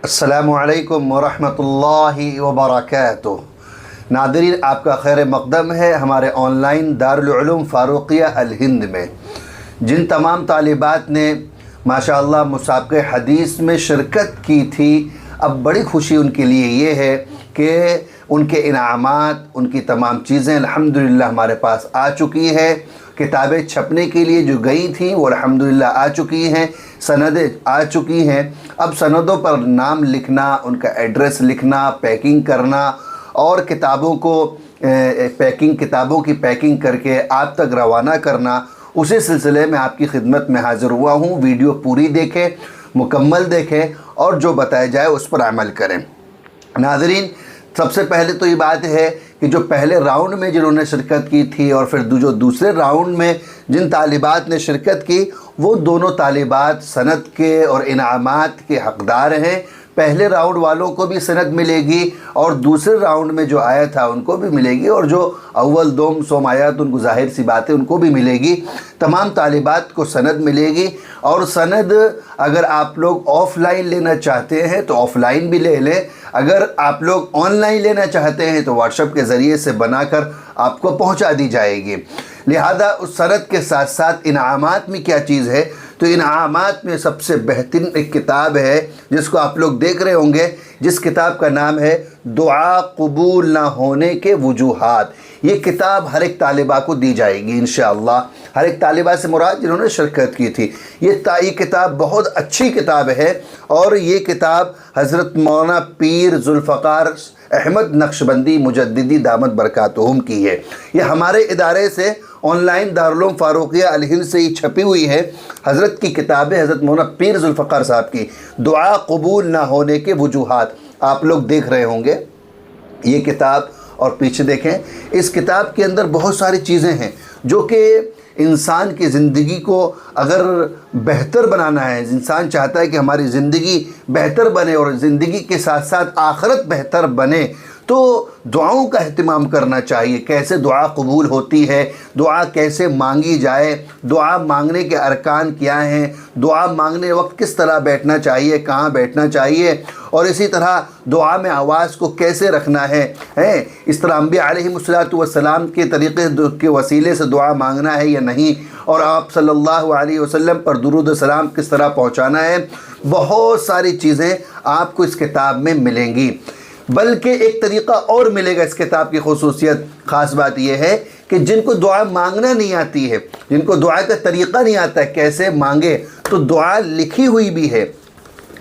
अस्सलामु अलैकुम वरहमतुल्लाहि वबरकातुह। नादरीन, आपका खैर मक़दम है हमारे ऑनलाइन दारुल उलूम फ़ारूक़िया अल हिंद में। जिन तमाम तालिबात ने माशाअल्लाह मुसाबक़े हदीस में शिरकत की थी, अब बड़ी खुशी उनके लिए ये है कि उनके इनामात, उनकी तमाम चीज़ें अल्हम्दुलिल्लाह हमारे पास आ चुकी है। किताबें छपने के लिए जो गई थी वो अल्हम्दुलिल्लाह आ चुकी हैं, सनदें आ चुकी हैं। अब सनदों पर नाम लिखना, उनका एड्रेस लिखना, पैकिंग करना और किताबों की पैकिंग करके आप तक रवाना करना, उसी सिलसिले में आपकी खिदमत में हाज़िर हुआ हूँ। वीडियो पूरी देखें, मुकम्मल देखें और जो बताया जाए उस पर अमल करें। नाज़रीन, सबसे पहले तो ये बात है कि जो पहले राउंड में जिन्होंने शिरकत की थी और फिर जो दूसरे राउंड में जिन तालिबात ने शिरकत की, वो दोनों तालिबात सनद के और इनामात के हक़दार हैं। पहले राउंड वालों को भी सनद मिलेगी और दूसरे राउंड में जो आया था उनको भी मिलेगी, और जो अव्वल दोम सोम आया तो उनको ज़ाहिर सी बात है उनको भी मिलेगी। तमाम तालिबात को सनद मिलेगी। और सनद अगर आप लोग ऑफ़लाइन लेना चाहते हैं तो ऑफ़लाइन भी ले लें, अगर आप लोग ऑनलाइन लेना चाहते हैं तो व्हाट्सएप के ज़रिए से बनाकर आपको पहुंचा दी जाएगी। लिहाजा उस सनद के साथ साथ इनामात में क्या चीज़ है, तो इनामात में सबसे बेहतरीन एक किताब है जिसको आप लोग देख रहे होंगे, जिस किताब का नाम है दुआ कबूल ना होने के वजूहात। ये किताब हर एक तालिबा को दी जाएगी इंशाअल्लाह। हर एक तालिबा से मुराद जिन्होंने शिरकत की थी। ये किताब बहुत अच्छी किताब है और ये किताब हज़रत मौलाना पीर ज़ुल्फ़कार अहमद नक्शबंदी मुजद्दिदी दामत बरकातुहुम की है। ये हमारे इदारे से ऑनलाइन दारुल उलूम फ़ारूक़िया अल हिंद से ही छपी हुई है। हज़रत की किताब है, हज़रत मौलाना पीर ज़ुल्फ़कार साहब की दुआ कबूल ना होने के वजूहात। आप लोग देख रहे होंगे ये किताब, और पीछे देखें, इस किताब के अंदर बहुत सारी चीज़ें हैं जो कि इंसान की ज़िंदगी को अगर बेहतर बनाना है, इंसान चाहता है कि हमारी ज़िंदगी बेहतर बने और ज़िंदगी के साथ साथ आखिरत बेहतर बने, तो दुआओं का अहतमाम करना चाहिए। कैसे दुआ कबूल होती है, दुआ कैसे मांगी जाए, दुआ मांगने के अरकान क्या हैं, दुआ मांगने वक्त किस तरह बैठना चाहिए, कहाँ बैठना चाहिए, और इसी तरह दुआ में आवाज़ को कैसे रखना है। इस तरह अंबिया अलैहिमुस्सलातु वस्सलाम के तरीक़े के वसीले से दुआ मांगना है या नहीं, और आप सल्लल्लाहु अलैहि वसल्लम पर दुरूद सलाम किस तरह पहुँचाना है। बहुत सारी चीज़ें आपको इस किताब में मिलेंगी। बल्कि एक तरीक़ा और मिलेगा इस किताब की ख़ुसूसियत, ख़ास बात यह है कि जिनको दुआ मांगना नहीं आती है, जिनको दुआ का तरीक़ा नहीं आता है कैसे मांगे, तो दुआ लिखी हुई भी है।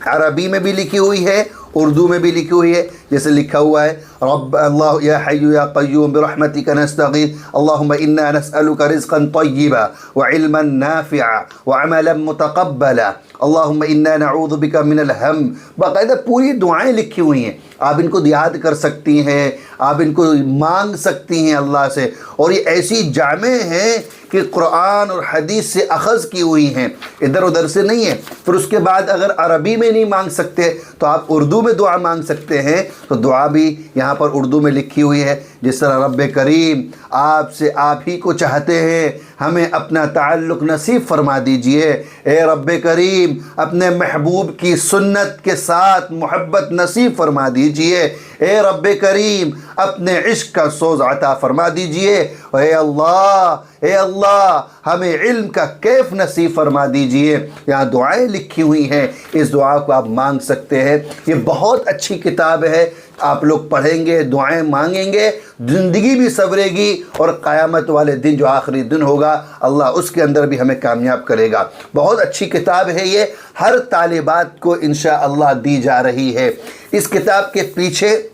अरबी में भी लिखी हुई है, उर्दू में भी लिखी हुई है। जैसे लिखा हुआ है, रब अल्लाह या हय्यु या क़य्यूम बिरहमतिका नस्तगीथ अल्लाहुम्मा इन्ना नस्अलुका रिज़्क़न तय्यिबा व इल्मन नाफ़िआ व अमलन मुतक़ब्बला अल्लाहुम्मा इन्ना नऊज़ु बिका मिनल हम। बाकायदा पूरी दुआएं लिखी हुई हैं। आप इनको याद कर सकती हैं, आप इनको मांग सकती हैं अल्लाह से, और ये ऐसी जामे हैं कि कुरान और हदीस से अख़ज़ की हुई हैं, इधर उधर से नहीं है। फिर उसके बाद अगर अरबी में नहीं मांग सकते तो आप उर्दू में दुआ मांग सकते हैं, तो दुआ भी यहाँ पर उर्दू में लिखी हुई है। जिस तरह रब्बे करीम आपसे आप ही को चाहते हैं, हमें अपना ताल्लुक़ नसीब फरमा दीजिए। ए रब्बे करीम अपने महबूब की सुन्नत के साथ मोहब्बत नसीब फरमा दीजिए। ए रब्बे करीम अपने इश्क का सोज़ अता फरमा दीजिए। ए अल्लाह हमें इल्म का कैफ नसीब फरमा दीजिए। यहाँ दुआएं लिखी हुई हैं, इस दुआ को आप मांग सकते हैं। ये बहुत अच्छी किताब है, आप लोग पढ़ेंगे, दुआएं मांगेंगे, ज़िंदगी भी संवरेगी, और क़यामत वाले दिन जो आखिरी दिन होगा अल्लाह उसके अंदर भी हमें कामयाब करेगा। बहुत अच्छी किताब है ये, हर तालिबात को इंशाअल्लाह दी जा रही है। इस किताब के पीछे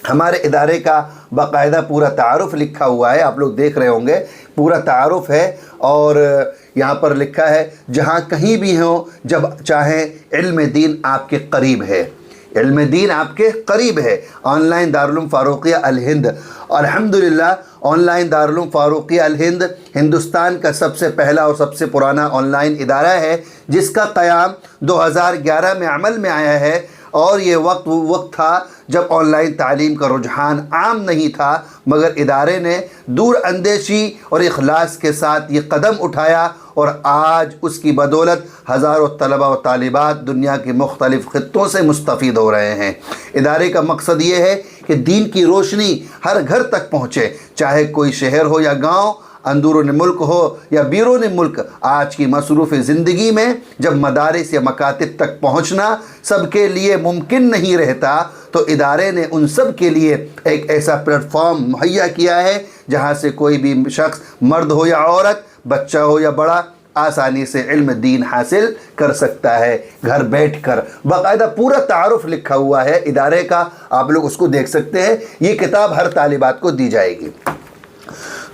हमारे इदारे का बाकायदा पूरा तारुफ लिखा हुआ है, आप लोग देख रहे होंगे, पूरा तारुफ है। और यहाँ पर लिखा है, जहाँ कहीं भी हो जब चाहें इल्म दीन आपके करीब है, इल्म दीन आपके करीब है। ऑनलाइन दारुल उलूम फ़ारूक़िया अल हिंद, अल्हम्दुलिल्लाह ऑनलाइन दारुल उलूम फ़ारूक़िया अल हिंद हिंदुस्तान का सबसे पहला और सबसे पुराना ऑनलाइन इदारा है, जिसका क़याम 2011 में अमल में आया है। اور یہ وقت وہ وقت تھا جب آن لائن تعلیم کا رجحان عام نہیں تھا، مگر ادارے نے دور اندیشی اور اخلاص کے ساتھ یہ قدم اٹھایا، اور آج اس کی بدولت ہزاروں طلبہ و طالبات دنیا کے مختلف خطوں سے مستفید ہو رہے ہیں۔ ادارے کا مقصد یہ ہے کہ دین کی روشنی ہر گھر تک پہنچے، چاہے کوئی شہر ہو یا گاؤں، اندرون ملک ہو یا بیرون ملک۔ آج کی مصروف زندگی میں جب مدارس یا مکاتب تک پہنچنا سب کے لیے ممکن نہیں رہتا، تو ادارے نے ان سب کے لیے ایک ایسا پلیٹ فارم مہیا کیا ہے جہاں سے کوئی بھی شخص، مرد ہو یا عورت، بچہ ہو یا بڑا، آسانی سے علم دین حاصل کر سکتا ہے گھر بیٹھ کر۔ باقاعدہ پورا تعارف لکھا ہوا ہے ادارے کا، آپ لوگ اس کو دیکھ سکتے ہیں۔ یہ کتاب ہر طالبات کو دی جائے گی۔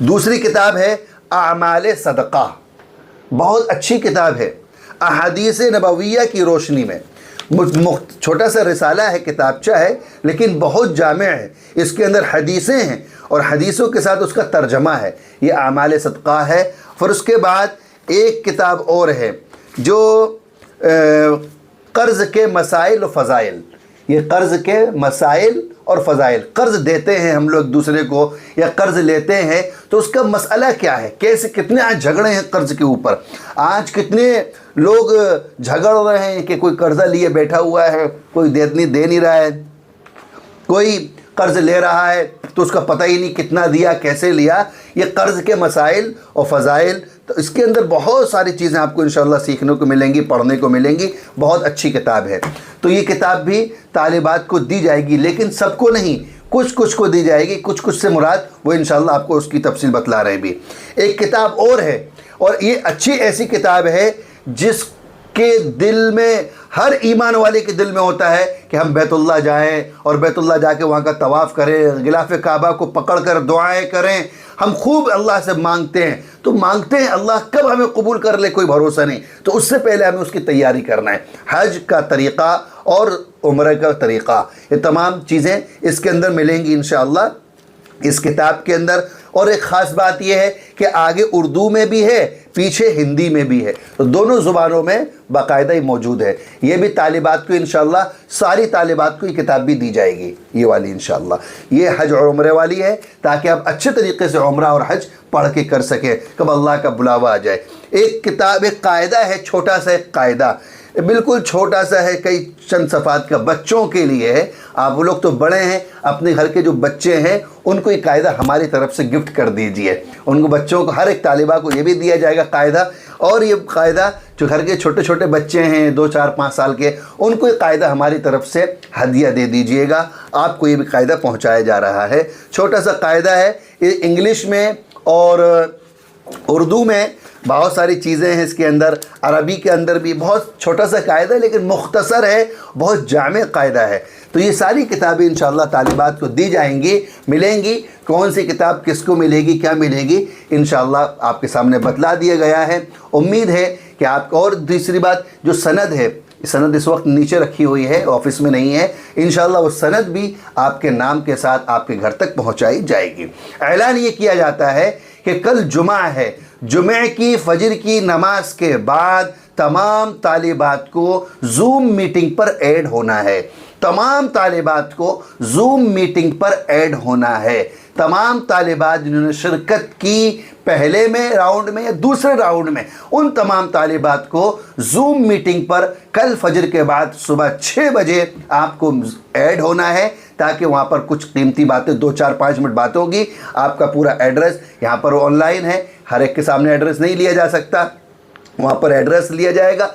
دوسری کتاب ہے اعمال صدقہ، بہت اچھی کتاب ہے، احادیث نبویہ کی روشنی میں۔ چھوٹا سا رسالہ ہے، کتابچہ ہے، لیکن بہت جامع ہے۔ اس کے اندر حدیثیں ہیں اور حدیثوں کے ساتھ اس کا ترجمہ ہے۔ یہ اعمال صدقہ ہے۔ پھر اس کے بعد ایک کتاب اور ہے جو قرض کے مسائل و فضائل۔ یہ قرض کے مسائل اور فضائل، قرض دیتے ہیں ہم لوگ دوسرے کو یا قرض لیتے ہیں تو اس کا مسئلہ کیا ہے، کیسے، کتنے آج جھگڑے ہیں قرض کے اوپر۔ آج کتنے لوگ جھگڑ رہے ہیں کہ کوئی قرضہ لیے بیٹھا ہوا ہے، کوئی دے نہیں رہا ہے، کوئی قرض لے رہا ہے تو اس کا پتہ ہی نہیں کتنا دیا، کیسے لیا۔ یہ قرض کے مسائل اور فضائل، تو اس کے اندر بہت ساری چیزیں آپ کو انشاءاللہ سیکھنے کو ملیں گی، پڑھنے کو ملیں گی۔ بہت اچھی کتاب ہے۔ تو یہ کتاب بھی طالبات کو دی جائے گی، لیکن سب کو نہیں، کچھ کو دی جائے گی۔ کچھ سے مراد وہ انشاءاللہ آپ کو اس کی تفصیل بتلا رہے ہیں بھی۔ ایک کتاب اور ہے، اور یہ اچھی ایسی کتاب ہے جس کے دل میں، ہر ایمان والے کے دل میں ہوتا ہے کہ ہم بیت اللہ جائیں اور بیت اللہ جا کے وہاں کا طواف کریں، غلاف کعبہ کو پکڑ کر دعائیں کریں۔ ہم خوب اللہ سے مانگتے ہیں، تو مانگتے ہیں اللہ کب ہمیں قبول کر لے کوئی بھروسہ نہیں، تو اس سے پہلے ہمیں اس کی تیاری کرنا ہے۔ حج کا طریقہ اور عمرہ کا طریقہ، یہ تمام چیزیں اس کے اندر ملیں گی انشاءاللہ اس کتاب کے اندر۔ اور ایک خاص بات یہ ہے کہ آگے اردو میں بھی ہے، پیچھے ہندی میں بھی ہے، تو دونوں زبانوں میں باقاعدہ ہی موجود ہے۔ یہ بھی طالبات کو انشاءاللہ، ساری طالبات کو یہ کتاب بھی دی جائے گی، یہ والی انشاءاللہ۔ یہ حج اور عمرے والی ہے تاکہ آپ اچھے طریقے سے عمرہ اور حج پڑھ کے کر سکیں، کب اللہ کا بلاوا آ جائے۔ ایک کتاب، ایک قاعدہ ہے، چھوٹا سا ایک قاعدہ، بالکل چھوٹا سا ہے، کئی چند صفحات کا، بچوں کے لیے ہے۔ آپ لوگ تو بڑے ہیں، اپنے گھر کے جو بچے ہیں ان کو یہ قاعدہ ہماری طرف سے گفٹ کر دیجئے۔ ان کو، بچوں کو، ہر ایک طالبہ کو یہ بھی دیا جائے گا قاعدہ، اور یہ قاعدہ جو گھر کے چھوٹے چھوٹے بچے ہیں 2 4 5 سال کے، ان کو یہ قاعدہ ہماری طرف سے ہدیہ دے دیجئے گا۔ آپ کو یہ بھی قاعدہ پہنچایا جا رہا ہے۔ چھوٹا سا قاعدہ ہے، یہ انگلش میں اور اردو میں بہت ساری چیزیں ہیں اس کے اندر، عربی کے اندر بھی بہت چھوٹا سا قاعدہ ہے، لیکن مختصر ہے، بہت جامع قاعدہ ہے۔ تو یہ ساری کتابیں انشاءاللہ طالبات کو دی جائیں گی، ملیں گی۔ کون سی کتاب کس کو ملے گی، کیا ملے گی، انشاءاللہ آپ کے سامنے بتلا دیا گیا ہے۔ امید ہے کہ آپ کو، اور دوسری بات جو سند ہے، سند اس وقت نیچے رکھی ہوئی ہے، آفس میں نہیں ہے، انشاءاللہ وہ سند بھی آپ کے نام کے ساتھ آپ کے گھر تک پہنچائی جائے گی۔ اعلان یہ کیا جاتا ہے کہ کل جمعہ ہے، جمعہ کی فجر کی نماز کے بعد تمام طالبات کو زوم میٹنگ پر ایڈ ہونا ہے۔ تمام طالبات کو زوم میٹنگ پر ایڈ ہونا ہے۔ تمام طالبات جنہوں نے شرکت کی پہلے میں راؤنڈ میں یا دوسرے راؤنڈ میں، ان تمام طالبات کو زوم میٹنگ پر کل فجر کے بعد صبح 6 بجے آپ کو ایڈ ہونا ہے، تاکہ وہاں پر کچھ قیمتی باتیں، 2 4 5 منٹ بات ہوگی۔ آپ کا پورا ایڈریس یہاں پر آن لائن ہے، ہر ایک کے سامنے ایڈریس نہیں لیا جا سکتا، وہاں پر ایڈریس لیا جائے گا۔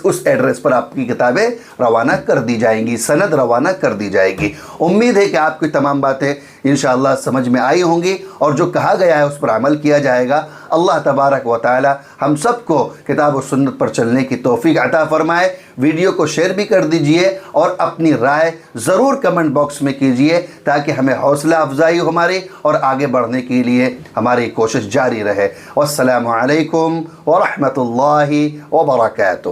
اس ایڈریس پر آپ کی کتابیں روانہ کر دی جائیں گی، سند روانہ کر دی جائے گی۔ امید ہے کہ آپ کی تمام باتیں انشاءاللہ سمجھ میں آئی ہوں گی، اور جو کہا گیا ہے اس پر عمل کیا جائے گا۔ اللہ تبارک و تعالی ہم سب کو کتاب و سنت پر چلنے کی توفیق عطا فرمائے۔ ویڈیو کو شیئر بھی کر دیجئے، اور اپنی رائے ضرور کمنٹ باکس میں کیجئے، تاکہ ہمیں حوصلہ افزائی ہو ہماری، اور آگے بڑھنے کے لیے ہماری کوشش جاری رہے۔ والسلام علیکم ورحمۃ اللہ وبرکاتہ۔